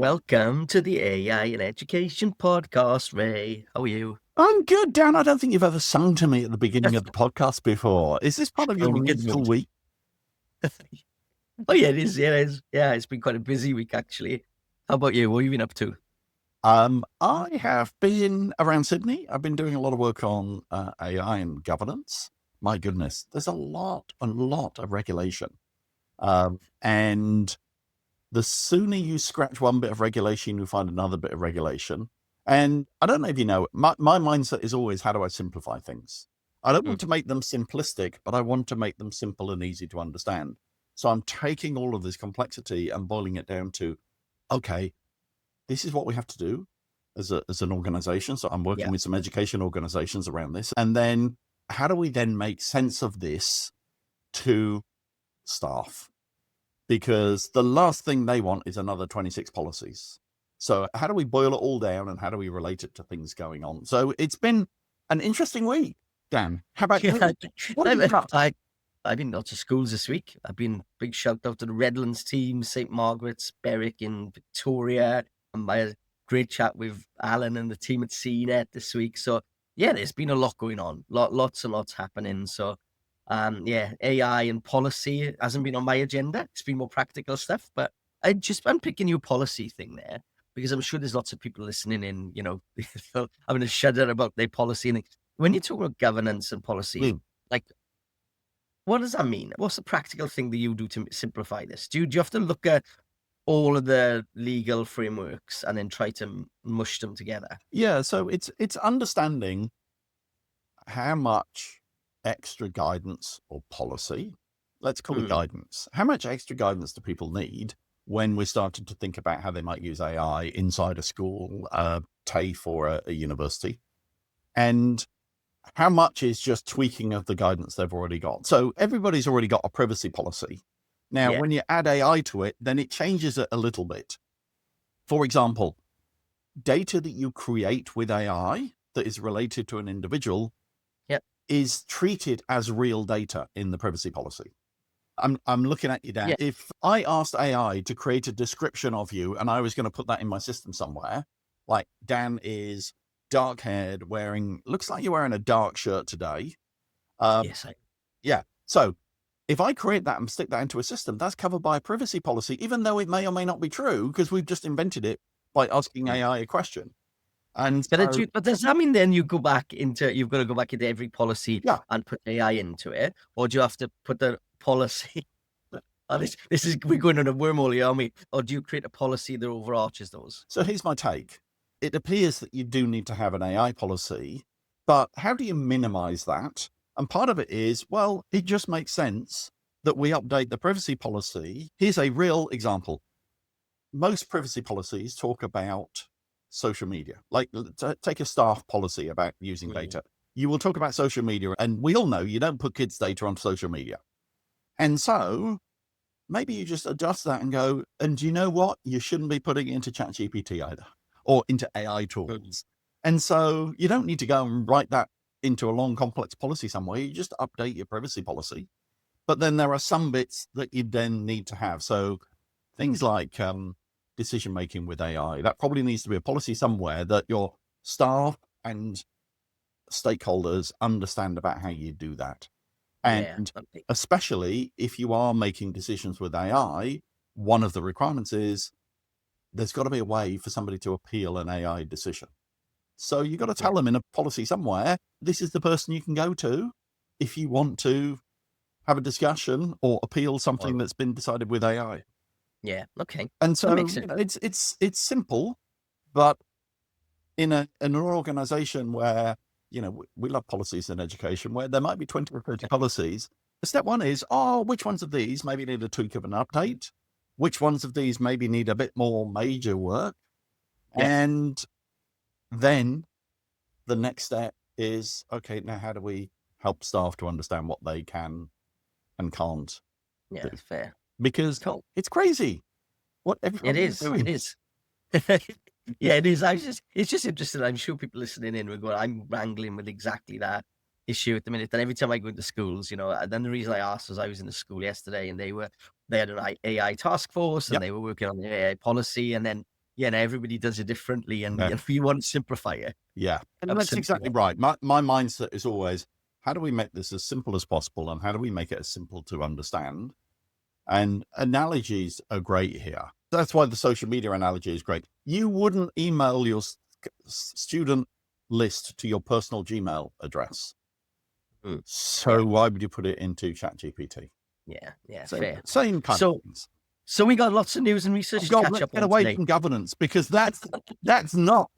Welcome to the AI and Education Podcast, Ray. How are you? I'm good, Dan. I don't think you've ever sung to me at the beginning of the podcast before. Is this part of your Only good musical mood. week? Oh, yeah, it is. Yeah, it is. Yeah, it's been quite a busy week, actually. How about you? What have you been up to? I have been around Sydney. I've been doing a lot of work on AI and governance. My goodness, there's a lot of regulation. And the sooner you scratch one bit of regulation, you find another bit of regulation. And I don't know if you know, my mindset is always, how do I simplify things? I don't want to make them simplistic, but I want to make them simple and easy to understand. So I'm taking all of this complexity and boiling it down to, okay, this is what we have to do as an organization. So I'm working with some education organizations around this. And then how do we then make sense of this to staff? Because the last thing they want is another 26 policies. So how do we boil it all down and how do we relate it to things going on? So it's been an interesting week, Dan. How about you? What have you got? I've been lots of schools this week. I've been big shout out to the Redlands team, St. Margaret's, Berwick in Victoria. And my great chat with Alan and the team at CNET this week. So yeah, there's been a lot going on, lots and lots happening. So yeah, AI and policy hasn't been on my agenda. It's been more practical stuff, but I'm picking your policy thing there because I'm sure there's lots of people listening in, you know, having a shudder about their policy. And when you talk about governance and policy, like, what does that mean? What's the practical thing that you do to simplify this? Do you have to look at all of the legal frameworks and then try to mush them together? Yeah, so it's understanding how much extra guidance or policy, let's call it guidance, how much extra guidance do people need when we're starting to think about how they might use AI inside a school, TAFE or a university, and how much is just tweaking of the guidance they've already got. So everybody's already got a privacy policy. Now, when you add AI to it, then it changes it a little bit. For example, data that you create with AI that is related to an individual is treated as real data in the privacy policy. I'm looking at you, Dan. If I asked AI to create a description of you and I was going to put that in my system somewhere, like Dan is dark haired, looks like you're wearing a dark shirt today. Yeah. So if I create that and stick that into a system, that's covered by a privacy policy, even though it may or may not be true, because we've just invented it by asking AI a question. And but does that mean then you've got to go back into every policy and put AI into it? Or do you have to put the policy? We're going on a wormhole here, aren't we? Or do you create a policy that overarches those? So here's my take. It appears that you do need to have an AI policy, but how do you minimize that? And part of it is, well, it just makes sense that we update the privacy policy. Here's a real example. Most privacy policies talk about social media, like take a staff policy about using data. You will talk about social media, and we all know you don't put kids' data on social media. And so maybe you just adjust that and go, and you know what? You shouldn't be putting it into ChatGPT either, or into AI tools. And so you don't need to go and write that into a long, complex policy somewhere. You just update your privacy policy. But then there are some bits that you then need to have. So things like decision-making with AI, that probably needs to be a policy somewhere that your staff and stakeholders understand about how you do that. And especially if you are making decisions with AI, one of the requirements is there's got to be a way for somebody to appeal an AI decision. So you've got to tell them in a policy somewhere, this is the person you can go to if you want to have a discussion or appeal something that's been decided with AI. Yeah. Okay. And so it's simple, but in an organization where, you know, we love policies in education, where there might be 20 or 30 policies. Step one is, which ones of these maybe need a tweak of an update? Which ones of these maybe need a bit more major work? And then the next step is, okay, now how do we help staff to understand what they can and can't do? That's fair. Because it's crazy what everyone is doing. It is. Yeah, it is. It's just interesting. I'm sure people listening in will go, I'm wrangling with exactly that issue at the minute. And every time I go into schools, you know, and then the reason I asked was I was in the school yesterday and they had an AI task force and they were working on the AI policy. And then, yeah, no, everybody does it differently, and Yeah. if you want to simplify it, Yeah. And that's absolutely. exactly right. My mindset is always, how do we make this as simple as possible? And how do we make it as simple to understand? And analogies are great here. That's why the social media analogy is great. You wouldn't email your student list to your personal Gmail address. So why would you put it into ChatGPT? Yeah, So, fair. same kind of things. So we got lots of news and research to God, catch let's up get on away today. from governance, because that's not.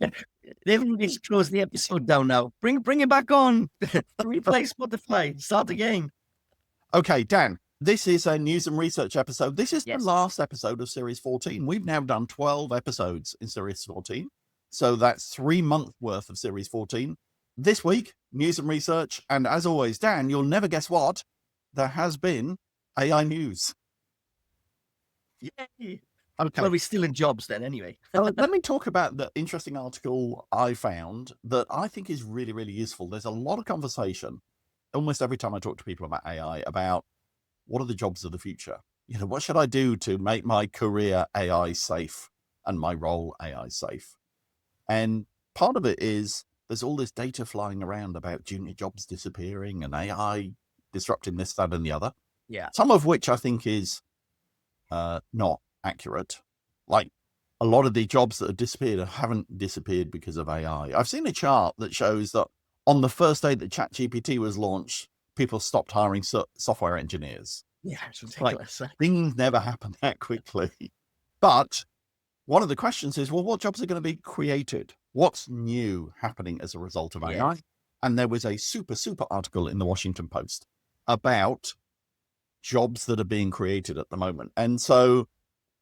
Everybody's closed the episode down now. Bring it back on. Replace Spotify. Start again. Okay, Dan, this is a news and research episode. This is the Yes. last episode of Series 14. We've now done 12 episodes in Series 14. So that's 3 months worth of Series 14. This week, news and research. And as always, Dan, you'll never guess what? There has been AI news. Yay. Okay. Well, we're still in jobs then anyway. Let me talk about the interesting article I found that I think is really, really useful. There's a lot of conversation almost every time I talk to people about AI about what are the jobs of the future? You know, what should I do to make my career AI safe and my role AI safe? And part of it is there's all this data flying around about junior jobs disappearing and AI disrupting this, that, and the other. Yeah. Some of which I think is not accurate. Like a lot of the jobs that have disappeared haven't disappeared because of AI. I've seen a chart that shows that on the first day that ChatGPT was launched, people stopped hiring software engineers. Yeah, it's ridiculous. Like, things never happen that quickly. But one of the questions is, well, what jobs are going to be created? What's new happening as a result of AI? And there was a super article in the Washington Post about jobs that are being created at the moment. And so,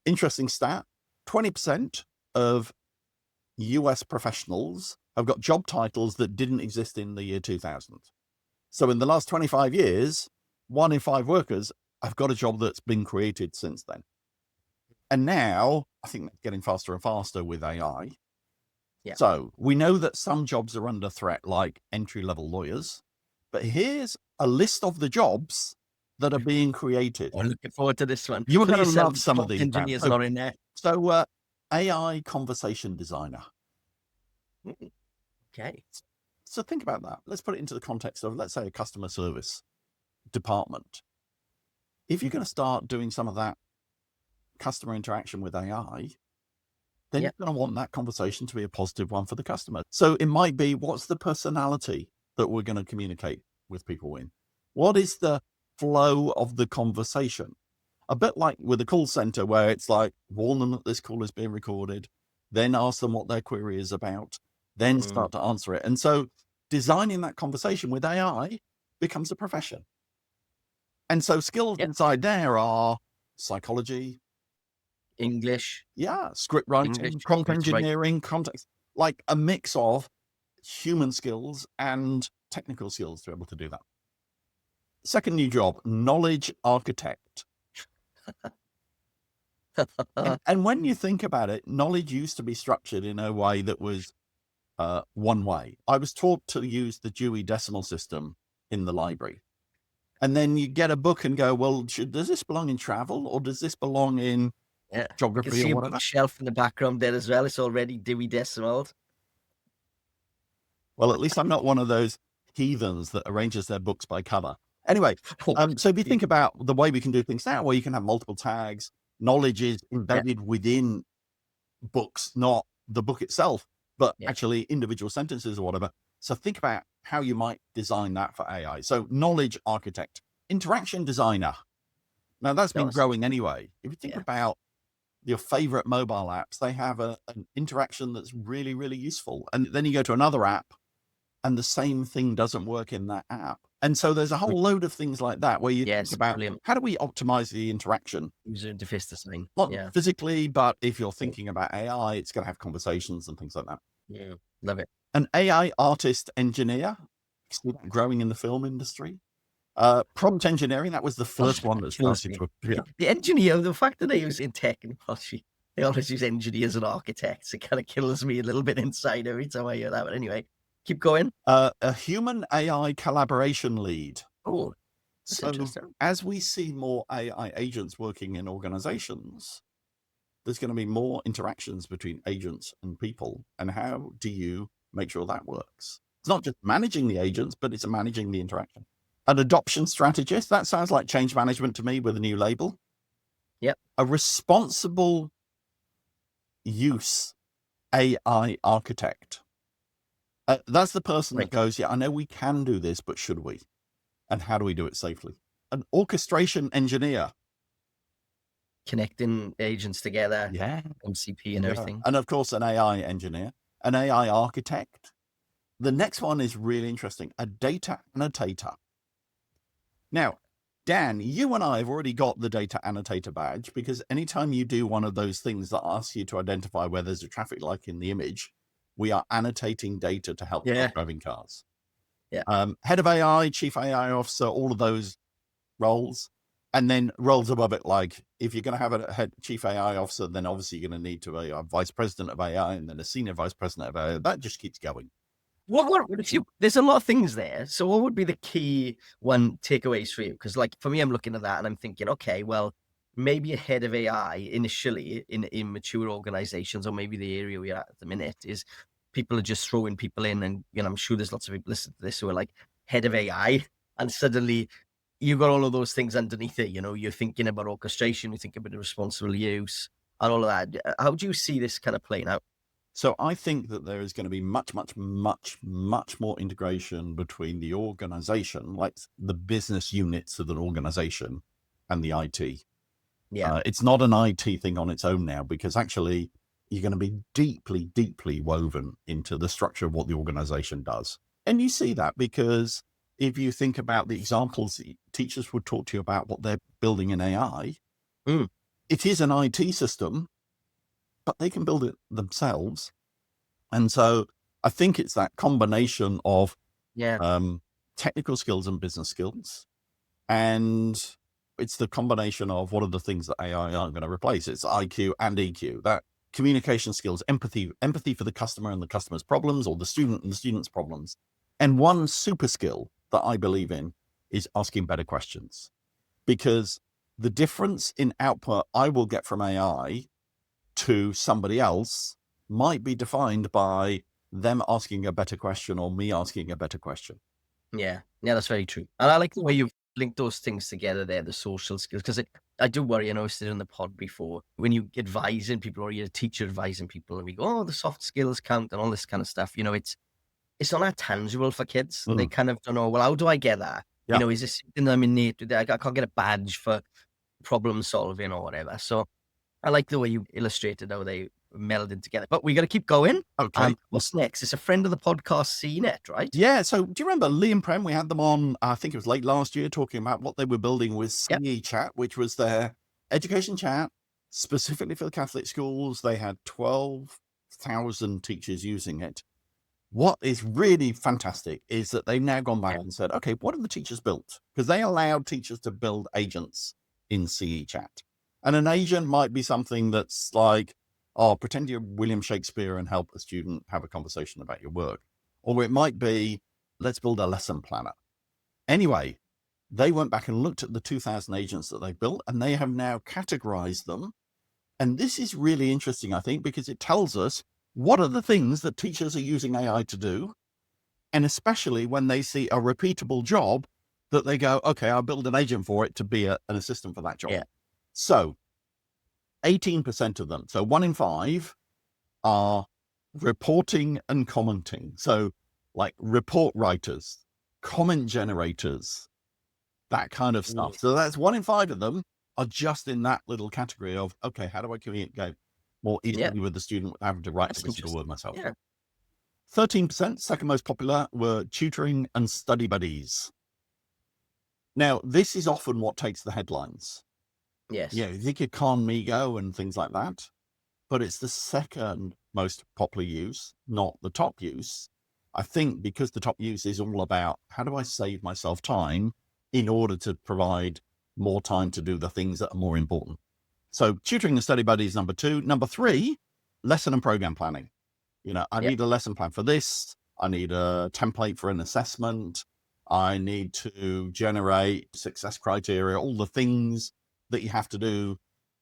interesting stat, 20% of US professionals have got job titles that didn't exist in the year 2000. So in the last 25 years, 1 in 5 workers have got a job that's been created since then. And now, I think that's getting faster and faster with AI. Yeah. So we know that some jobs are under threat, like entry-level lawyers. But here's a list of the jobs that are being created. I'm looking forward to this one. You were going to love some of these. Engineers not in there. So AI conversation designer. Okay. So think about that. Let's put it into the context of, let's say, a customer service department. If you're going to start doing some of that customer interaction with AI, then you're going to want that conversation to be a positive one for the customer. So it might be, what's the personality that we're going to communicate with people in? What is the flow of the conversation? A bit like with a call center, where it's like, warn them that this call is being recorded, then ask them what their query is about, then start to answer it. And so designing that conversation with AI becomes a profession. And so skills inside there are psychology, English, script writing, prompt engineering, context, like a mix of human skills and technical skills to be able to do that. Second new job, knowledge architect. And when you think about it, knowledge used to be structured in a way that was one way. I was taught to use the Dewey Decimal System in the library. And then you get a book and go, well, does this belong in travel, or does this belong in geography or whatever? Shelf in the background there as well. It's already Dewey Decimal. Well, at least I'm not one of those heathens that arranges their books by cover. Anyway, so if you think about the way we can do things now, where you can have multiple tags, knowledge is embedded within books, not the book itself, but actually individual sentences or whatever. So think about how you might design that for AI. So knowledge architect, interaction designer. Now that's been growing anyway. If you think about your favorite mobile apps, they have an interaction that's really, really useful. And then you go to another app and the same thing doesn't work in that app. And so there's a whole load of things like that where you think about how do we optimize the interaction? User interface design. Not physically, but if you're thinking about AI, it's going to have conversations and things like that. Yeah, love it. An AI artist engineer, growing in the film industry. Prompt engineering, that was the first one that started to appear. The engineer, the fact that they use in technology, they always use engineers and architects. It kind of kills me a little bit inside every time I hear that. But anyway, keep going. A human AI collaboration lead. Oh, so as we see more AI agents working in organizations, there's going to be more interactions between agents and people. And how do you make sure that works? It's not just managing the agents, but it's managing the interaction. An adoption strategist, that sounds like change management to me with a new label. Yep. A responsible use AI architect. That's the person that goes, yeah, I know we can do this, but should we? And how do we do it safely? An orchestration engineer. Connecting agents together. Yeah. MCP and everything. And of course, an AI engineer, an AI architect. The next one is really interesting, a data annotator. Now, Dan, you and I have already got the data annotator badge, because anytime you do one of those things that asks you to identify where there's a traffic light in the image, we are annotating data to help self-driving cars. Yeah. Head of AI, chief AI officer, all of those roles. And then roles above it, like if you're going to have a head chief AI officer, then obviously you're going to need to be a vice president of AI and then a senior vice president of AI. That just keeps going. There's a lot of things there. So what would be the key one takeaways for you? Because like for me, I'm looking at that and I'm thinking, okay, well, maybe a head of AI initially in mature organizations, or maybe the area we are at the minute is people are just throwing people in. And, you know, I'm sure there's lots of people listening to this who are like head of AI, and suddenly you've got all of those things underneath it. You know, you're thinking about orchestration, you're thinking about the responsible use and all of that. How do you see this kind of playing out? So I think that there is going to be much more integration between the organization, like the business units of an organization, and the IT. Yeah. It's not an IT thing on its own now, because actually you're going to be deeply woven into the structure of what the organization does. And you see that because if you think about the examples, teachers would talk to you about what they're building in AI. It is an IT system, but they can build it themselves. And so I think it's that combination of technical skills and business skills. And it's the combination of what are the things that AI aren't going to replace. It's IQ and EQ, that communication skills, empathy for the customer and the customer's problems, or the student and the student's problems. And one super skill that I believe in is asking better questions, because the difference in output I will get from AI to somebody else might be defined by them asking a better question or me asking a better question. Yeah, that's very true. And I like the way you've linked those things together there, the social skills, because I do worry, I know I said on the pod before, when you advising people or you're a teacher advising people and we go, oh, the soft skills count and all this kind of stuff, you know, it's not that tangible for kids. They kind of don't know, well, how do I get that? You know, is this something I'm innate with? I can't get a badge for problem solving or whatever. So I like the way you illustrated how they melded together. But we got to keep going. Okay. What's next? It's a friend of the podcast, CNET, right? Yeah. So do you remember Lee and Prem? We had them on, I think it was late last year, talking about what they were building with cechat, which was their education chat specifically for the Catholic schools. They had 12,000 teachers using it. What is really fantastic is that they've now gone back and said, okay, what have the teachers built? Because they allowed teachers to build agents in cechat. And an agent might be something that's like, oh, pretend you're William Shakespeare and help a student have a conversation about your work. Or it might be, let's build a lesson planner. Anyway, they went back and looked at the 2,000 agents that they built, and they have now categorized them. And this is really interesting, I think, because it tells us what are the things that teachers are using AI to do. And especially when they see a repeatable job that they go, okay, I'll build an agent for it to be an assistant for that job. Yeah. So 18% of them, so 1 in 5, are reporting and commenting. So like report writers, comment generators, that kind of stuff. So that's 1 in 5 of them are just in that little category of, okay, how do I communicate more easily with the student without having to write every single word myself? 13%, second most popular, were tutoring and study buddies. Now, this is often what takes the headlines. Yes. Yeah, you think of Conmigo and things like that, but it's the second most popular use, not the top use. I think because the top use is all about how do I save myself time in order to provide more time to do the things that are more important. So tutoring and study buddies, number 2. Number 3, lesson and program planning. You know, I need a lesson plan for this. I need a template for an assessment. I need to generate success criteria, all the things that you have to do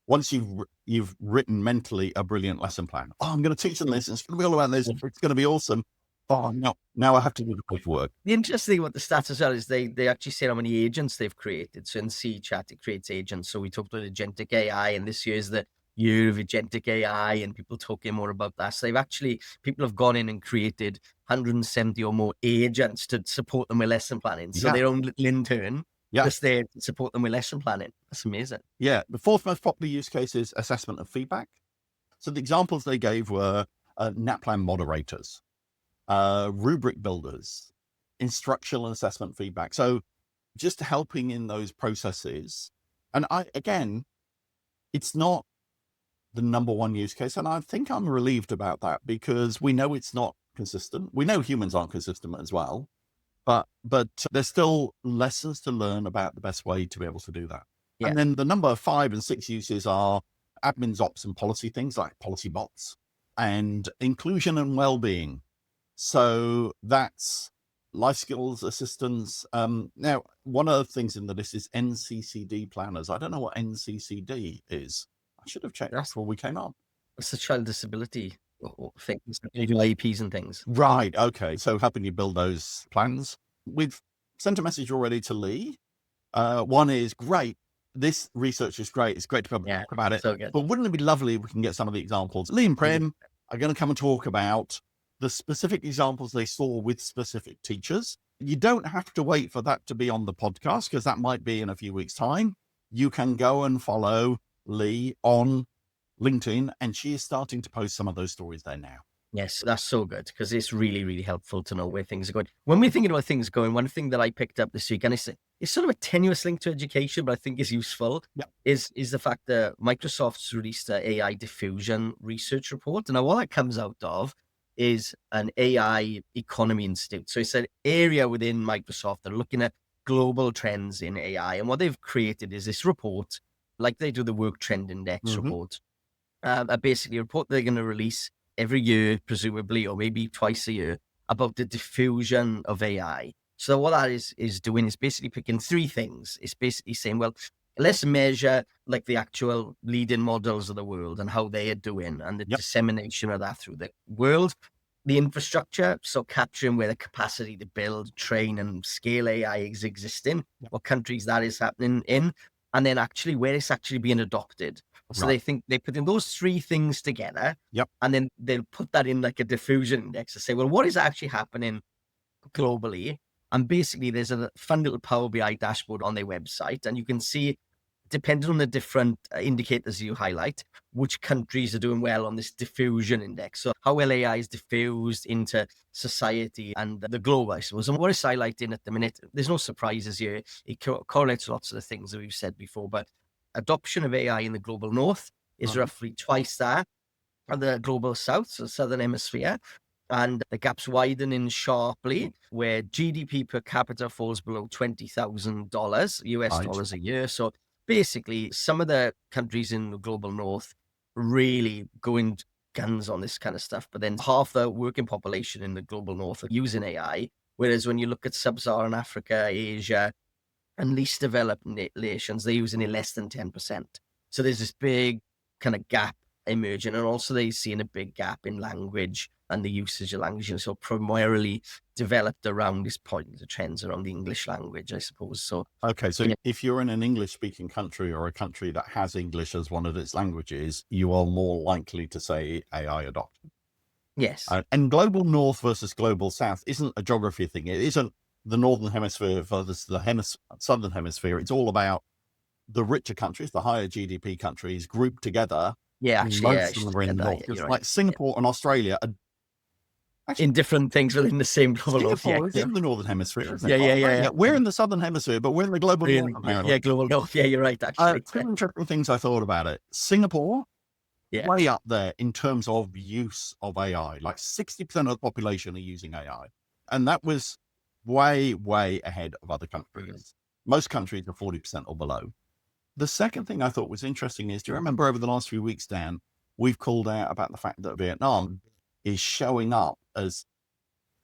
once you've written mentally a brilliant lesson plan. Oh, I'm going to teach them this. It's going to be all about this. It's going to be awesome. Oh, no, now I have to do the paperwork. The interesting thing about the stats as well is they actually say how many agents they've created. So in cChat, it creates agents. So we talked about agentic AI, and this year is the year of agentic AI, and people talking more about that. So people have gone in and created 170 or more agents to support them with lesson planning. So their own little intern just there to support them with lesson planning. That's amazing. Yeah. The fourth most popular use case is assessment of feedback. So the examples they gave were NAPLAN moderators, rubric builders, instructional assessment feedback. So just helping in those processes. And it's not the number one use case. And I think I'm relieved about that because we know it's not consistent. We know humans aren't consistent as well, but there's still lessons to learn about the best way to be able to do that. Yeah. And then the number 5 and 6 uses are admins, ops, and policy things like policy bots and inclusion and well-being. So that's life skills assistance. Now, one of the things in the list is NCCD planners. I don't know what NCCD is. I should have checked that before we came on. It's the child disability things, IEPs and things. Right. Okay. So helping you build those plans. We've sent a message already to Lee. One is great. This research is great. It's great to be able to talk about it. So good. But wouldn't it be lovely if we can get some of the examples? Lee and Prem are going to come and talk about the specific examples they saw with specific teachers. You don't have to wait for that to be on the podcast because that might be in a few weeks' time. You can go and follow Lee on LinkedIn, and she is starting to post some of those stories there now. Yes, that's so good because it's really, really helpful to know where things are going. When we're thinking about things going, one thing that I picked up this week, and it's sort of a tenuous link to education, but I think is useful, is the fact that Microsoft's released an AI Diffusion research report. And now what that comes out of is an AI economy institute. So it's an area within Microsoft that are looking at global trends in AI. And what they've created is this report, like they do the Work Trend Index report, basically a report they're going to release every year, presumably, or maybe twice a year, about the diffusion of AI. So what that is doing is basically picking 3 things. It's basically saying, well, let's measure like the actual leading models of the world and how they are doing and the dissemination of that through the world. The infrastructure, so capturing where the capacity to build, train, and scale AI is existing, what countries that is happening in, and then actually where it's actually being adopted. So they think they put in those 3 things together, and then they'll put that in like a diffusion index to say, well, what is actually happening globally? And basically, there's a fun little Power BI dashboard on their website, and you can see, depending on the different indicators you highlight, which countries are doing well on this diffusion index. So how well AI is diffused into society and the globe, I suppose. And what it's highlighting at the minute, there's no surprises here. It correlates lots of the things that we've said before, but adoption of AI in the global north is roughly twice that of the global south, so southern hemisphere. And the gap's widening sharply, where GDP per capita falls below $20,000 US dollars a year. So basically, some of the countries in the global north really going guns on this kind of stuff. But then half the working population in the global north are using AI. Whereas when you look at sub-Saharan Africa, Asia, and least developed nations, they're using it less than 10%. So there's this big kind of gap emerging. And also they're seeing a big gap in language and the usage of language. And so primarily developed around this point, the trends around the English language, I suppose. So okay, so if you're in an English-speaking country or a country that has English as one of its languages, you are more likely to say AI adoption. Yes. And global north versus global south isn't a geography thing. It isn't the northern hemisphere versus the southern hemisphere. It's all about the richer countries, the higher GDP countries grouped together. Yeah, actually, most of them are in the north. It's like Singapore and Australia are actually in different things within the same global north. Singapore is in the northern hemisphere, isn't it? Yeah. We're in the southern hemisphere, but we're in the global north, apparently. Yeah, global north. Yeah, you're right, actually. 2 interesting things I thought about it. Singapore, way up there in terms of use of AI. Like 60% of the population are using AI. And that was way, way ahead of other countries. Most countries are 40% or below. The second thing I thought was interesting is, do you remember over the last few weeks, Dan, we've called out about the fact that Vietnam is showing up as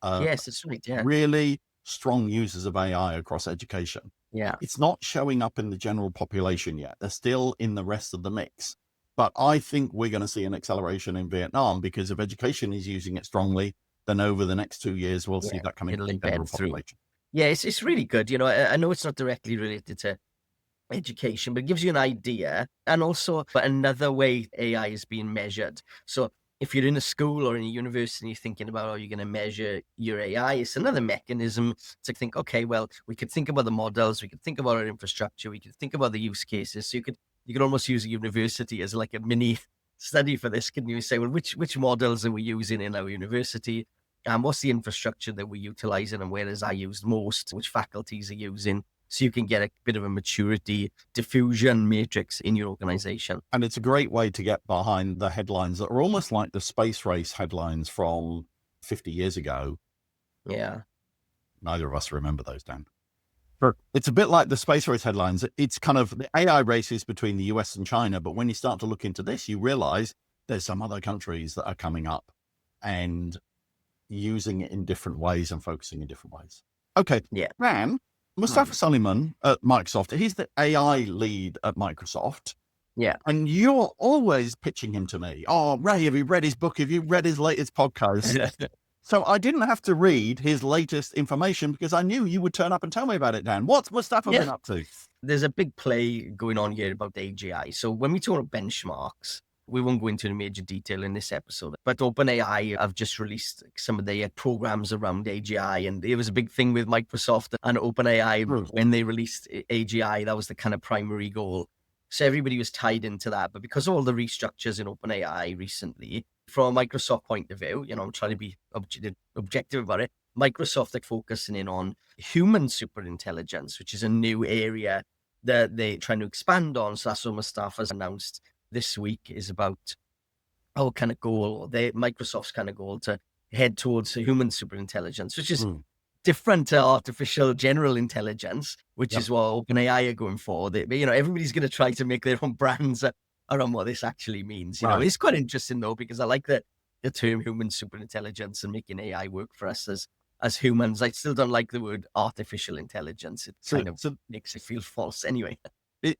yes, that's right, really strong users of AI across education. Yeah. It's not showing up in the general population yet. They're still in the rest of the mix. But I think we're going to see an acceleration in Vietnam because if education is using it strongly, then over the next 2 years, we'll see Yeah. that coming to It'll the general embed through. population. Yeah, it's really good. I know it's not directly related to education, but it gives you an idea. And also another way AI is being measured. So if you're in a school or in a university, you're thinking about how you're going to measure your AI, it's another mechanism to think, okay, well, we could think about the models, we could think about our infrastructure, we could think about the use cases. So you could almost use a university as like a mini study for this. Can you say, well, which models are we using in our university? And what's the infrastructure that we're utilizing and where is I used most? Which faculties are using? So you can get a bit of a maturity diffusion matrix in your organization. And it's a great way to get behind the headlines that are almost like the space race headlines from 50 years ago. Yeah. Neither of us remember those, Dan. But it's a bit like the space race headlines. It's kind of the AI races between the US and China. But when you start to look into this, you realize there's some other countries that are coming up and using it in different ways and focusing in different ways. Okay. Yeah. Dan, Mustafa Suleyman at Microsoft, he's the AI lead at Microsoft. Yeah. And you're always pitching him to me. Oh, Ray, have you read his book? Have you read his latest podcast? So I didn't have to read his latest information because I knew you would turn up and tell me about it, Dan. What's Mustafa been up to? There's a big play going on here about AGI. So when we talk about benchmarks, we won't go into major detail in this episode, but OpenAI have just released some of their programs around AGI. And it was a big thing with Microsoft and OpenAI when they released AGI. That was the kind of primary goal. So everybody was tied into that. But because of all the restructures in OpenAI recently, from a Microsoft point of view, I'm trying to be objective about it. Microsoft are focusing in on human superintelligence, which is a new area that they're trying to expand on. So that's what Mustafa has announced this week is about our kind of goal, Microsoft's kind of goal to head towards human superintelligence, which is different to artificial general intelligence, which is what OpenAI are going for. Everybody's going to try to make their own brands around what this actually means. It's quite interesting though, because I like the term human superintelligence and making AI work for us as humans. I still don't like the word artificial intelligence. It kind of makes it feel false anyway.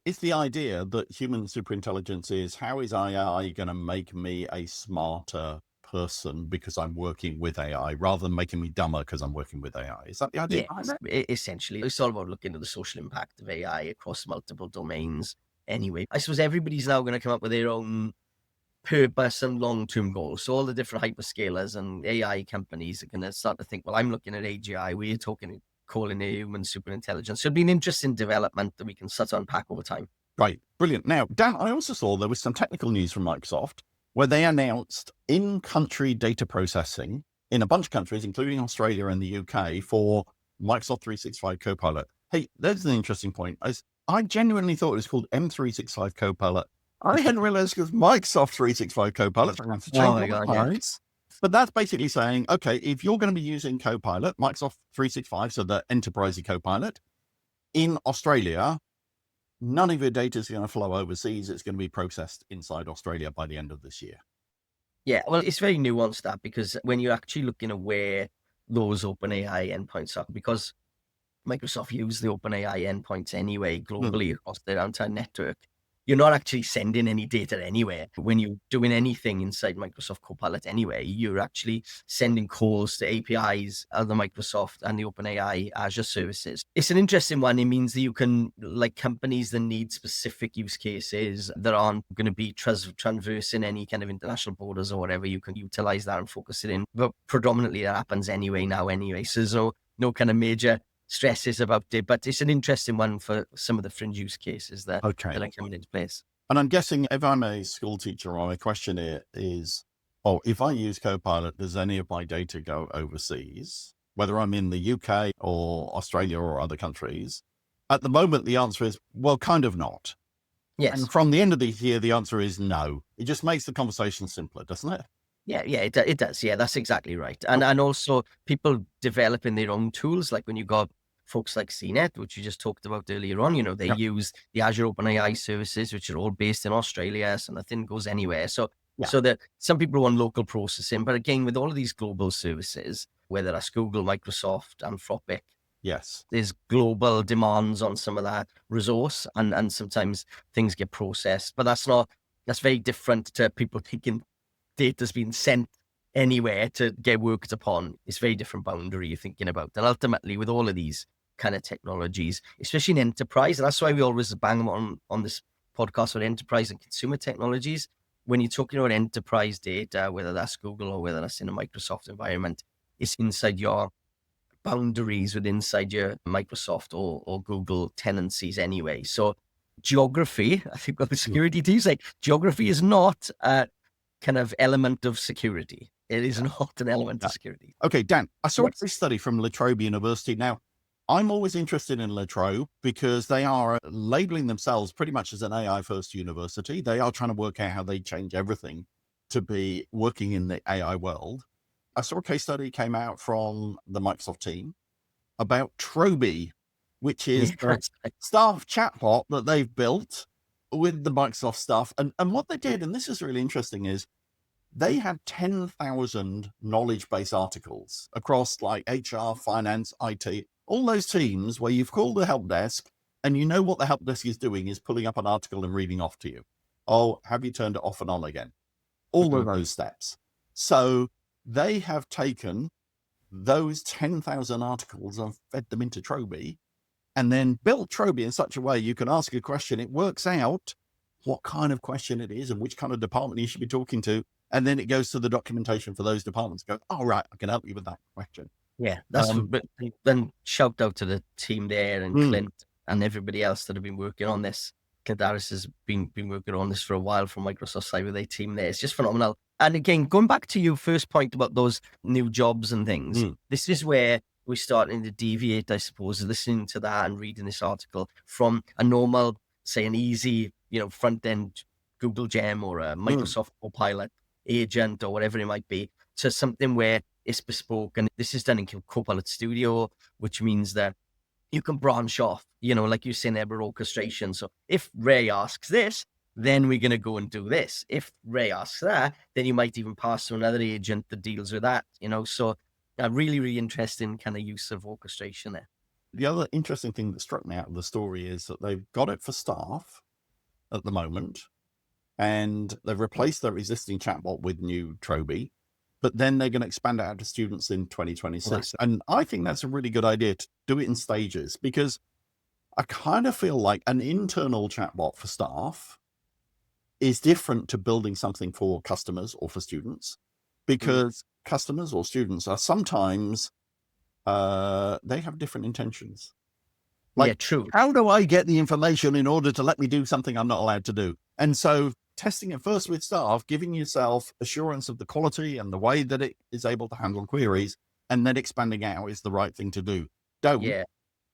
It's the idea that human superintelligence is how is AI going to make me a smarter person because I'm working with AI rather than making me dumber because I'm working with AI. Is that the idea? Yeah, essentially. It's all about looking at the social impact of AI across multiple domains. Anyway, I suppose everybody's now going to come up with their own purpose and long-term goals. So all the different hyperscalers and AI companies are going to start to think, well, I'm looking at AGI. We're calling it human superintelligence. So it'll be an interesting development that we can start to unpack over time. Right. Brilliant. Now, Dan, I also saw there was some technical news from Microsoft where they announced in-country data processing in a bunch of countries, including Australia and the UK, for Microsoft 365 Copilot. Hey, there's an interesting point. I genuinely thought it was called M365 Copilot. I hadn't realized it was Microsoft 365 Copilot. I have to change my mind. But that's basically saying, okay, if you're going to be using Copilot, Microsoft 365, so the enterprise Copilot, in Australia, none of your data is going to flow overseas. It's going to be processed inside Australia by the end of this year. Yeah, well, it's very nuanced that because when you're actually looking at where those OpenAI endpoints are, because Microsoft use the OpenAI endpoints anyway globally across their entire network, you're not actually sending any data anywhere. When you're doing anything inside Microsoft Copilot anyway, you're actually sending calls to APIs of the Microsoft and the OpenAI Azure services. It's an interesting one. It means that you can, like companies that need specific use cases that aren't going to be traversing any kind of international borders or whatever, you can utilize that and focus it in. But predominantly that happens anyway. So there's no kind of major stresses about it, but it's an interesting one for some of the fringe use cases that are coming into place. And I'm guessing if I'm a school teacher, or my question here is, if I use Copilot, does any of my data go overseas, whether I'm in the UK or Australia or other countries? At the moment, the answer is, well, kind of not. Yes. And from the end of the year, the answer is no. It just makes the conversation simpler, doesn't it? Yeah, it does. Yeah, that's exactly right. And also people developing their own tools, like when you got folks like CNET, which you just talked about earlier on, they use the Azure OpenAI services, which are all based in Australia, so nothing goes anywhere. So that some people want local processing, but again, with all of these global services, whether that's Google, Microsoft, Anthropic, Yes. There's global demands on some of that resource, and sometimes things get processed, but that's very different to people thinking data's been sent anywhere to get worked upon. It's a very different boundary you're thinking about. And ultimately, with all of these kind of technologies, especially in enterprise, and that's why we always bang on this podcast on enterprise and consumer technologies. When you're talking about enterprise data, whether that's Google or whether that's in a Microsoft environment, it's inside your boundaries with inside your Microsoft or Google tenancies anyway. So geography, I think what the security teams say, geography is not a kind of element of security. It is not an element of security. Okay, Dan, I saw Yes. a study from Trobe University. Now, I'm always interested in Trobe because they are labeling themselves pretty much as an AI first university. They are trying to work out how they change everything to be working in the AI world. I saw a case study came out from the Microsoft team about Troby, which is the staff chatbot that they've built with the Microsoft stuff. And what they did, and this is really interesting, is they had 10,000 knowledge base articles across like HR, finance, IT, all those teams where you've called the help desk and you know what the help desk is doing is pulling up an article and reading off to you. Oh, have you turned it off and on again? All of those steps. So they have taken those 10,000 articles and fed them into Troby and then built Troby in such a way you can ask a question. It works out what kind of question it is and which kind of department you should be talking to. And then it goes to the documentation for those departments. Go, oh, right, I can help you with that question. Yeah, that's but then shout out to the team there and Clint and everybody else that have been working on this. Clint Harris has been working on this for a while from Microsoft side with their team there. It's just phenomenal. And again, going back to your first point about those new jobs and things, this is where we're starting to deviate, I suppose, listening to that and reading this article from a normal, say, an easy, front end Google Gem or a Microsoft Copilot agent or whatever it might be, to something where it's bespoke. And this is done in Copilot Studio, which means that you can branch off, like you're saying there about orchestration. So if Ray asks this, then we're going to go and do this. If Ray asks that, then you might even pass to another agent that deals with that, So a really, really interesting kind of use of orchestration there. The other interesting thing that struck me out of the story is that they've got it for staff at the moment, and they've replaced their existing chatbot with new Troby, but then they're going to expand it out to students in 2026. And I think that's a really good idea to do it in stages, because I kind of feel like an internal chatbot for staff is different to building something for customers or for students, because customers or students are sometimes, they have different intentions. Like, yeah, true. How do I get the information in order to let me do something I'm not allowed to do? And so testing it first with staff, giving yourself assurance of the quality and the way that it is able to handle queries, and then expanding out is the right thing to do. Don't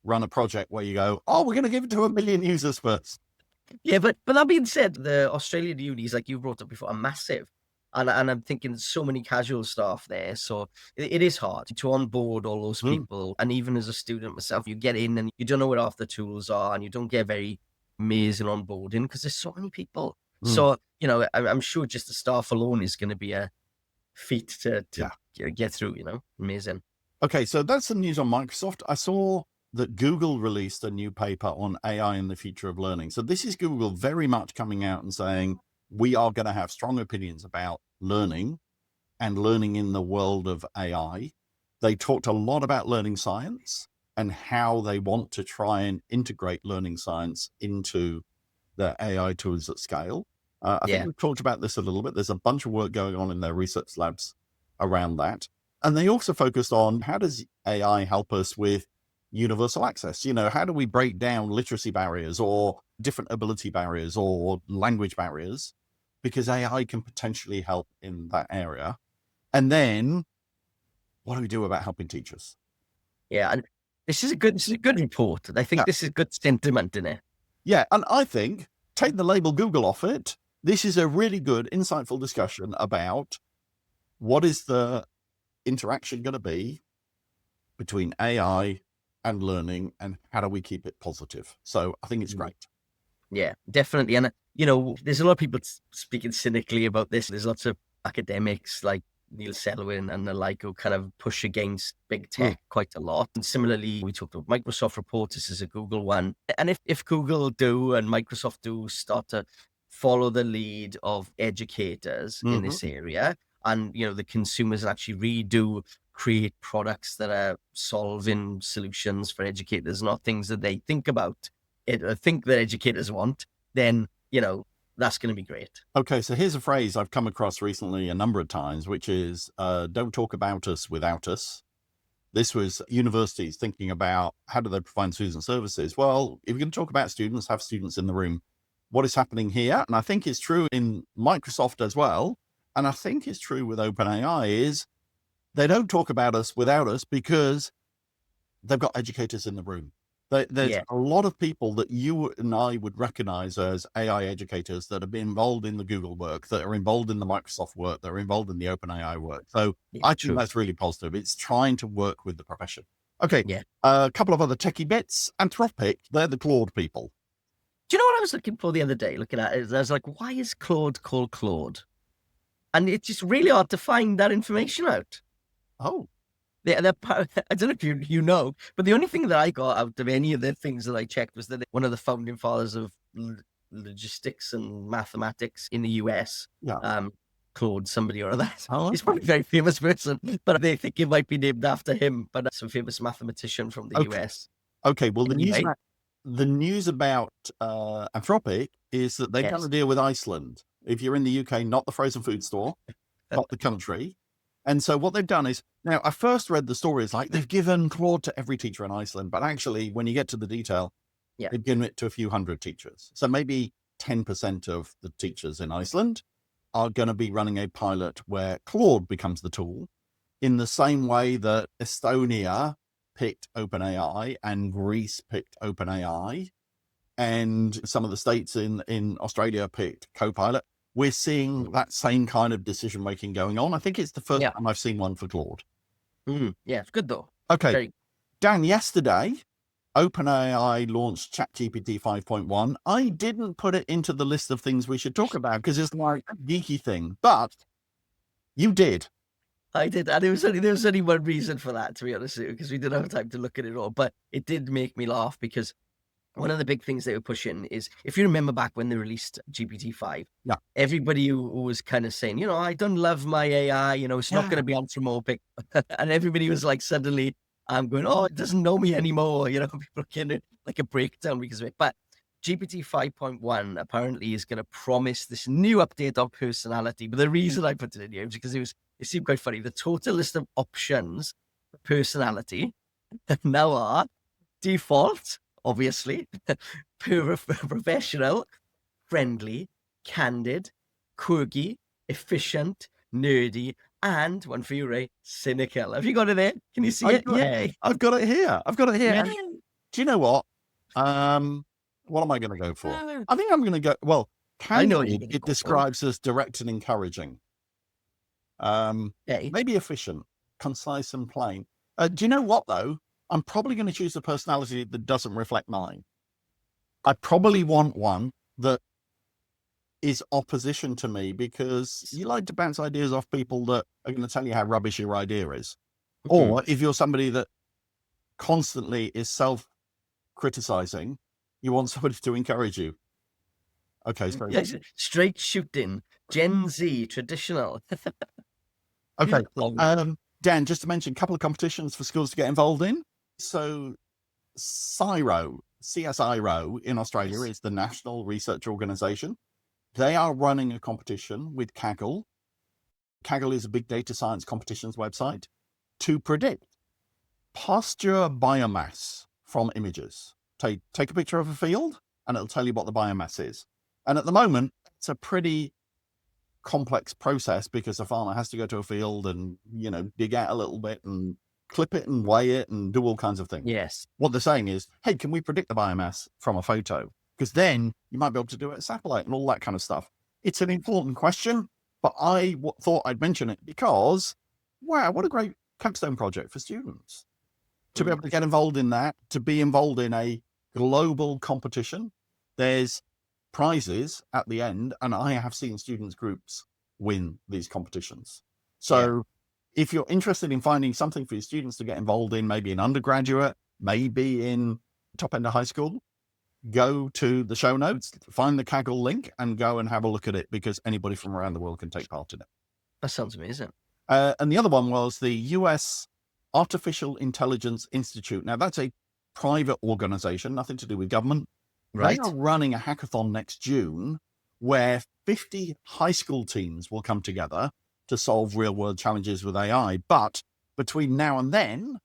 run a project where you go, oh, we're going to give it to 1 million users first. Yeah, but that being said, the Australian unis, like you brought up before, are massive. And I'm thinking so many casual staff there. So it is hard to onboard all those people. And even as a student myself, you get in and you don't know what half the tools are and you don't get very amazing onboarding because there's so many people. So, I'm sure just the staff alone is going to be a feat to get through, amazing. Okay, so that's the news on Microsoft. I saw that Google released a new paper on AI and the future of learning. So this is Google very much coming out and saying, we are going to have strong opinions about learning and learning in the world of AI. They talked a lot about learning science and how they want to try and integrate learning science into their AI tools at scale. I think we've talked about this a little bit. There's a bunch of work going on in their research labs around that. And they also focused on how does AI help us with universal access? How do we break down literacy barriers or different ability barriers or language barriers? Because AI can potentially help in that area. And then what do we do about helping teachers? Yeah. And this is a good report. I think this is good sentiment in it. Yeah. And I think take the label Google off it. This is a really good, insightful discussion about what is the interaction going to be between AI and learning and how do we keep it positive? So I think it's great. Yeah, definitely. And, there's a lot of people speaking cynically about this. There's lots of academics like Neil Selwyn and the like, who kind of push against big Mm. tech quite a lot. And similarly, we talked about Microsoft Report. This is a Google one. And if Google do and Microsoft do start to follow the lead of educators in Mhm. this area, and the consumers actually really do create products that are solving solutions for educators, not things that they think about think that educators want, then that's going to be great. Okay, so here's a phrase I've come across recently a number of times, which is don't talk about us without us. This was universities thinking about how do they provide students and services. Well, if you're going to talk about students, have students in the room. What is happening here, and I think it's true in Microsoft as well, and I think it's true with OpenAI, is they don't talk about us without us because they've got educators in the room. There's Yeah, a lot of people that you and I would recognize as AI educators that have been involved in the Google work, that are involved in the Microsoft work, that are involved in the OpenAI work. So yeah, I think true. that's really positive. It's trying to work with the profession. Okay, Yeah. a couple of other techie bits. Anthropic, they're the Claude people. Do you know what I was looking for the other day? Looking at it, I was like, why is Claude called Claude? And it's just really hard to find that information out. Oh, I don't know if you know, but the only thing that I got out of any of the things that I checked was that one of the founding fathers of logistics and mathematics in the US, yeah. Claude somebody or other. Oh, He's probably a very famous person, but they think it might be named after him. But some famous mathematician from the okay. US. Okay. Well, Anyway, the news about Anthropic is that they've done a yes, deal with Iceland. If you're in the UK, not the frozen food store, not the country. And so what they've done is, now I first read the story, it's like they've given Claude to every teacher in Iceland, but actually when you get to the detail, yeah, they've given it to a few hundred teachers. So maybe 10% of the teachers in Iceland are going to be running a pilot where Claude becomes the tool, in the same way that Estonia picked OpenAI and Greece picked OpenAI and some of the states in Australia picked Copilot. We're seeing that same kind of decision making going on. I think it's the first yeah, time I've seen one for Claude. yeah. It's good though. Okay, Very. Dan, yesterday, OpenAI launched ChatGPT 5.1. I didn't put it into the list of things we should talk about because it's like a geeky thing, but you did. I did, and there was only one reason for that, to be honest with you, because we didn't have time to look at it all. But it did make me laugh because one of the big things they were pushing is, if you remember back when they released GPT-5, Yeah. everybody who was kind of saying, I don't love my AI, it's not going to be anthropomorphic, and everybody was like, suddenly, I'm going, oh, it doesn't know me anymore. People are getting like a breakdown because of it. But GPT 5.1 apparently is going to promise this new update on personality. But the reason I put it in here is because it seemed quite funny. The total list of options for personality now are default, obviously, professional, friendly, candid, quirky, efficient, nerdy, and one for you, Ray, cynical. Have you got it there? Can you see it? Yay. I've got it here. I've got it here. Yeah. And do you know what? What am I going to go for? I think I'm going to go, well, I know what you're candid, going to it go for. describes as direct and encouraging. Okay. Maybe efficient, concise and plain. Do you know what though? I'm probably going to choose a personality that doesn't reflect mine. I probably want one that is opposition to me because you like to bounce ideas off people that are going to tell you how rubbish your idea is. Mhm. Or if you're somebody that constantly is self-criticizing, you want somebody to encourage you. Okay, so Yes, straight shooting, Gen Z, traditional. okay. Long. Dan, just to mention a couple of competitions for schools to get involved in. So CSIRO in Australia Yes. is the National Research Organization. They are running a competition with Kaggle. Kaggle is a big data science competitions website to predict posture biomass from images. Take a picture of a field and it'll tell you what the biomass is. And at the moment, it's a pretty complex process because a farmer has to go to a field and, dig out a little bit and clip it and weigh it and do all kinds of things. Yes. What they're saying is, hey, can we predict the biomass from a photo? Because then you might be able to do it at satellite and all that kind of stuff. It's an important question, but I thought I'd mention it because, wow, what a great capstone project for students to be able to get involved in that, to be involved in a global competition. There's prizes at the end, and I have seen students groups win these competitions. So if you're interested in finding something for your students to get involved in, maybe in undergraduate, maybe in top end of high school, go to the show notes, find the Kaggle link and go and have a look at it, because anybody from around the world can take part in it. That sounds amazing. And the other one was the US Artificial Intelligence Institute. Now, that's a private organization, nothing to do with government. Right. They are running a hackathon next June where 50 high school teams will come together to solve real world challenges with AI. But between now and then,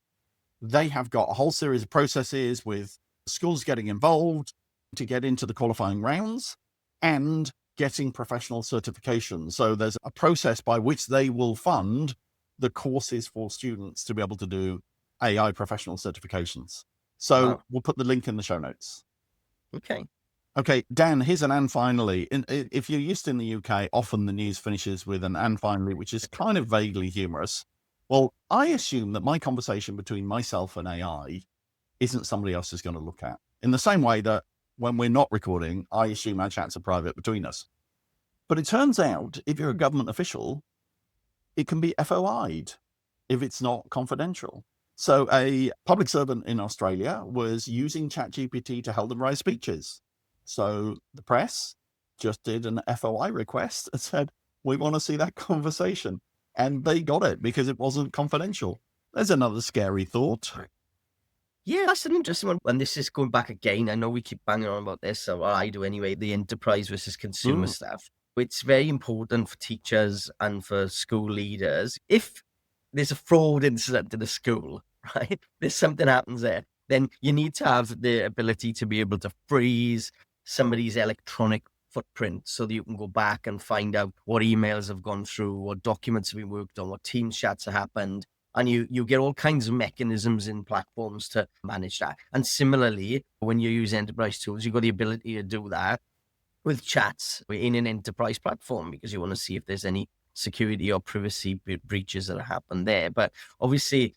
they have got a whole series of processes with schools getting involved to get into the qualifying rounds and getting professional certification. So there's a process by which they will fund the courses for students to be able to do AI professional certifications. So we'll put the link in the show notes. Okay, Dan, here's an and finally. If you're used in the UK, often the news finishes with an and finally, which is kind of vaguely humorous. Well, I assume that my conversation between myself and AI isn't somebody else is going to look at. In the same way that when we're not recording, I assume our chats are private between us. But it turns out, if you're a government official, it can be FOI'd if it's not confidential. So a public servant in Australia was using ChatGPT to help them write speeches. So the press just did an FOI request and said, we want to see that conversation. And they got it because it wasn't confidential. There's another scary thought. Yeah, that's an interesting one. And this is going back again. I know we keep banging on about this, or I do anyway, the enterprise versus consumer stuff. It's very important for teachers and for school leaders. If there's a fraud incident in a school, right? There's something happens there, then you need to have the ability to be able to freeze somebody's electronic footprint so that you can go back and find out what emails have gone through, what documents have been worked on, what team chats have happened. And you get all kinds of mechanisms in platforms to manage that. And similarly, when you use enterprise tools, you've got the ability to do that with chats in an enterprise platform, because you want to see if there's any security or privacy breaches that have happened there. But obviously,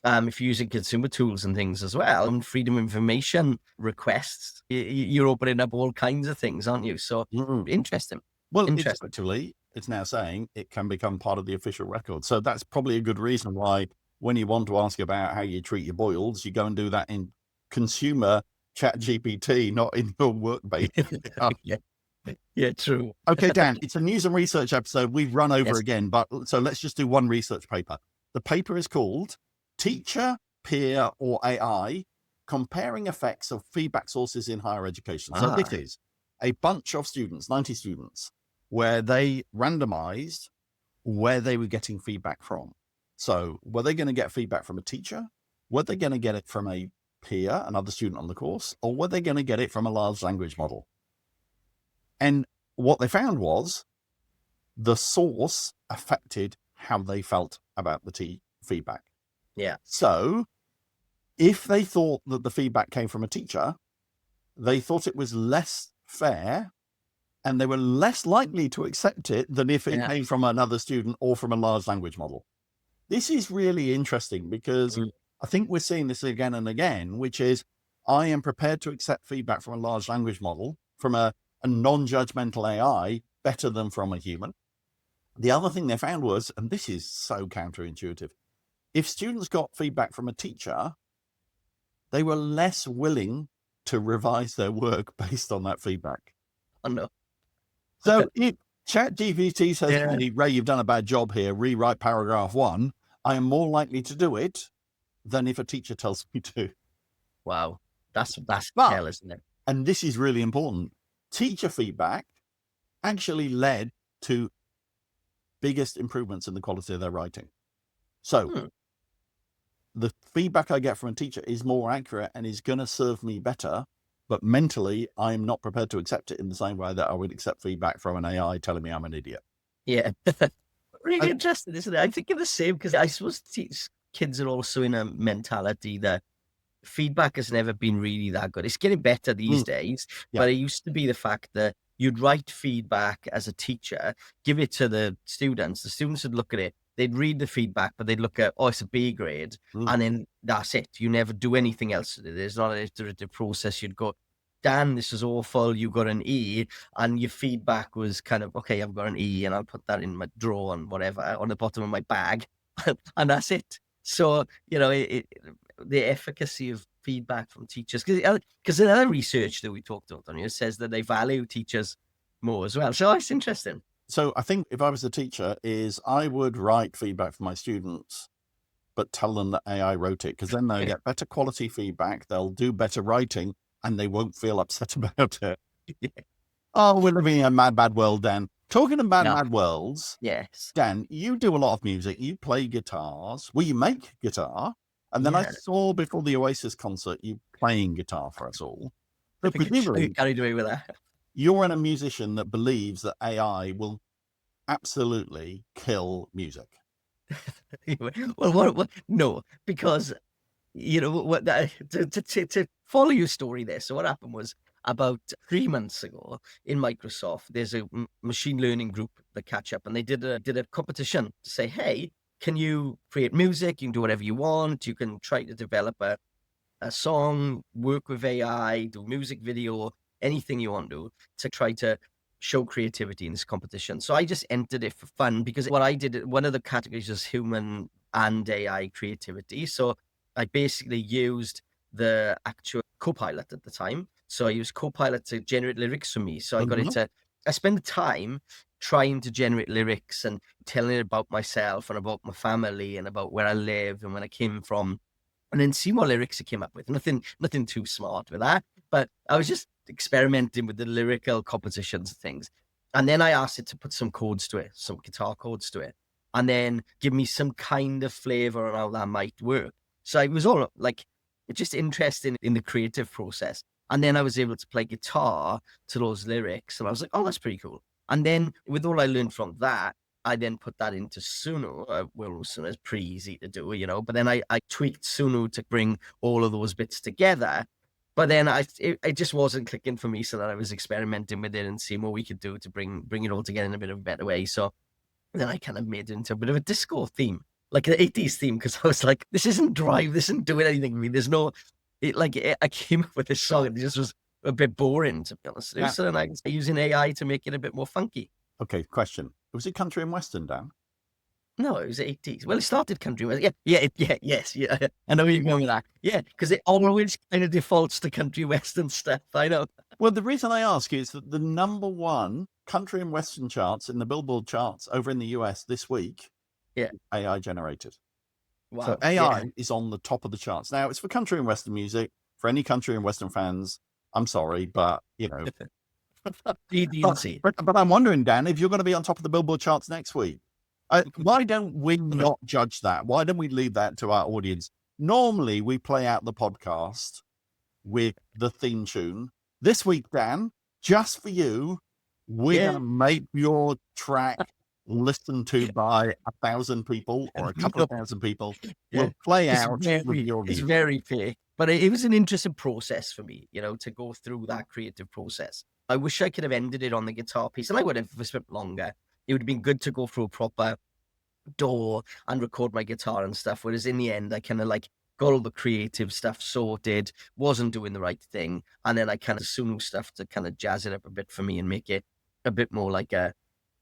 if you're using consumer tools and things as well, and freedom of information requests, you're opening up all kinds of things, aren't you? So interesting. Well, actually, it's now saying it can become part of the official record. So that's probably a good reason why when you want to ask about how you treat your boils, you go and do that in consumer ChatGPT, not in your work-based. Yeah, true. Okay, Dan, it's a news and research episode. We've run over again, but so let's just do one research paper. The paper is called Teacher, Peer, or AI, Comparing Effects of Feedback Sources in Higher Education. So this is a bunch of students, 90 students, where they randomized where they were getting feedback from. So were they going to get feedback from a teacher? Were they going to get it from a peer, another student on the course? Or were they going to get it from a large language model? And what they found was the source affected how they felt about the feedback. Yeah. So if they thought that the feedback came from a teacher, they thought it was less fair and they were less likely to accept it than if it came from another student or from a large language model. This is really interesting because I think we're seeing this again and again, which is I am prepared to accept feedback from a large language model, from a non-judgmental AI, better than from a human. The other thing they found was, and this is so counterintuitive, if students got feedback from a teacher, they were less willing to revise their work based on that feedback. Oh, no. So if ChatGPT says to me, Ray, you've done a bad job here, rewrite paragraph 1, I am more likely to do it than if a teacher tells me to. Wow. That's hell, isn't it? And this is really important. Teacher feedback actually led to biggest improvements in the quality of their writing. So the feedback I get from a teacher is more accurate and is going to serve me better. But mentally, I'm not prepared to accept it in the same way that I would accept feedback from an AI telling me I'm an idiot. Yeah. Really interesting, isn't it? I think of the same, because I suppose kids are also in a mentality that feedback has never been really that good. It's getting better these days, but it used to be the fact that you'd write feedback as a teacher, give it to the students. The students would look at it. They'd read the feedback, but they'd look at, oh, it's a B grade. And then that's it. You never do anything else. There's not an iterative process. You'd go, Dan, this is awful, you got an E, and your feedback was kind of, okay, I've got an E, and I'll put that in my drawer and whatever on the bottom of my bag, and that's it. So, the efficacy of feedback from teachers, because in other research that we talked about on here, it says that they value teachers more as well. So it's interesting. So I think if I was a teacher, I would write feedback for my students, but tell them that AI wrote it, because then they'll get better quality feedback, they'll do better writing, and they won't feel upset about it. Yeah. Oh, we're living in a mad, mad world, Dan. Talking about No. mad worlds, Yes. Dan, you do a lot of music. You play guitars. Well, you make guitar. And then I Yeah. saw before the Oasis concert, you playing guitar for us all. So I presumably, carried away with that. you're a musician that believes that AI will absolutely kill music. Well, no, because to follow your story there. So what happened was, about 3 months ago in Microsoft, there's a machine learning group that catch up, and they did a competition to say, hey, can you create music? You can do whatever you want. You can try to develop a song, work with AI, do music video, anything you want to try to show creativity in this competition. So I just entered it for fun, because what I did, one of the categories was human and AI creativity. So I basically used the actual Copilot at the time. So I used Copilot to generate lyrics for me. So I got it to, I spent the time trying to generate lyrics and telling it about myself and about my family and about where I live and where I came from, and then see what lyrics it came up with. Nothing too smart with that, but I was just experimenting with the lyrical compositions and things. And then I asked it to put some codes to it, some guitar codes to it, and then give me some kind of flavor on how that might work. So it was all like, it's just interesting in the creative process. And then I was able to play guitar to those lyrics, and I was like, oh, that's pretty cool. And then with all I learned from that, I then put that into Suno. Suno is pretty easy to do, but then I tweaked Suno to bring all of those bits together. But then it just wasn't clicking for me, so that I was experimenting with it and seeing what we could do to bring it all together in a bit of a better way. So then I kind of made it into a bit of a disco theme, like an 80s theme, because I was like, this isn't drive, this isn't doing anything for me. There's no, I came up with this song and it just was a bit boring, to be honest. Yeah. So then I was using AI to make it a bit more funky. Okay, question. Was it country and western, Dan? No, it was 80s. Well, it started country. Yes. I know where you're going with that. Yeah, because it always kind of defaults to country western stuff. I know. Well, the reason I ask is that the #1 country and western charts in the Billboard charts over in the US this week, AI generated. Wow. So AI is on the top of the charts. Now, it's for country and western music. For any country and western fans, I'm sorry, but, but I'm wondering, Dan, if you're going to be on top of the Billboard charts next week. Why don't we not judge that? Why don't we leave that to our audience? Normally, we play out the podcast with the theme tune. This week, Dan, just for you, we're going to make your track listened to by 1,000 people or a couple of thousand people. We'll play out with your view. It's very fake, but it was an interesting process for me, to go through that creative process. I wish I could have ended it on the guitar piece, and I would have spent longer. It would have been good to go through a proper door and record my guitar and stuff. Whereas in the end, I kind of got all the creative stuff sorted, wasn't doing the right thing. And then I kind of Suno stuff to kind of jazz it up a bit for me and make it a bit more like a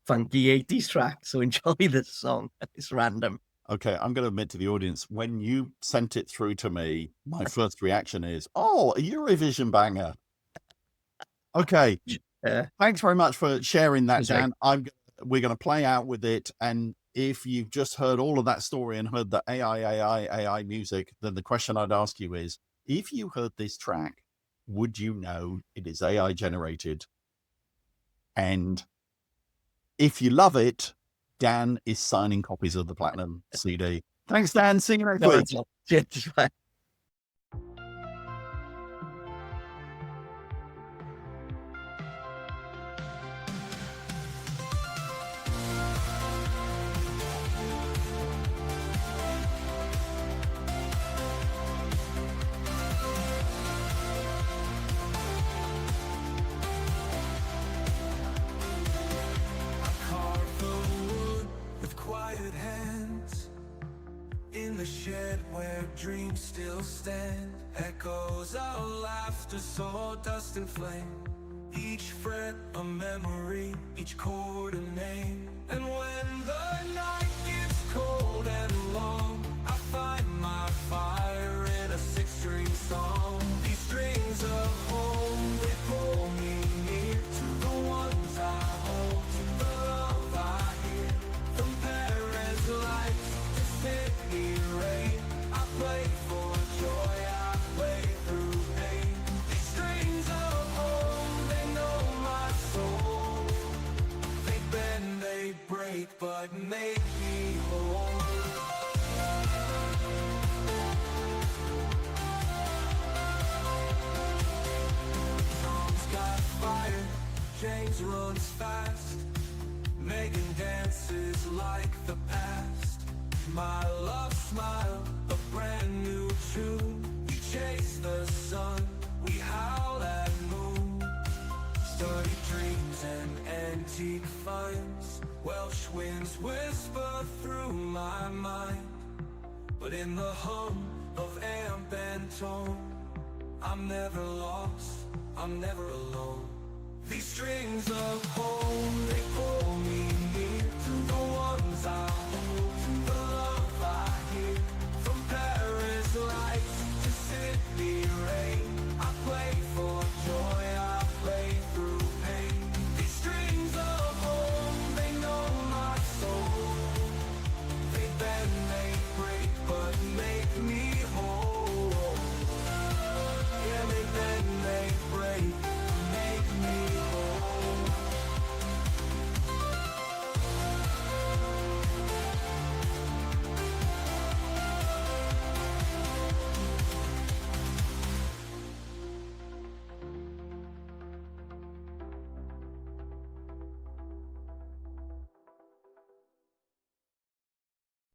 funky 80s track. So enjoy this song. It's random. Okay, I'm going to admit to the audience, when you sent it through to me, my first reaction is, oh, a Eurovision banger. Okay. Thanks very much for sharing that, Dan. We're going to play out with it. And if you've just heard all of that story and heard the AI music, then the question I'd ask you is, if you heard this track, would you know it is AI generated? And if you love it, Dan is signing copies of the Platinum CD. Thanks, Dan. See you next week. Cheers. Bye. In the shed where dreams still stand, echoes are loud. laughter, sawdust and flame. Each fret a memory, each chord a name. And when the night gets cold and long, I find my fire in a six-string song. These strings of home, they pull me near to the ones I hold, to the love I hear. From Paris lights to Sydney rain, I play for joy, I play through pain. These strings of home, they know my soul. They bend, they break, but make me whole. Tom's got fire, James runs fast, Megan dances like the past. My love smile, a brand new tune. We chase the sun, we howl at moon. Sturdy dreams and antique finds, Welsh winds whisper through my mind. But in the hum of amp and tone, I'm never lost, I'm never alone. These strings of home, they pull me near to the ones I hold, to the love I hear. From Paris light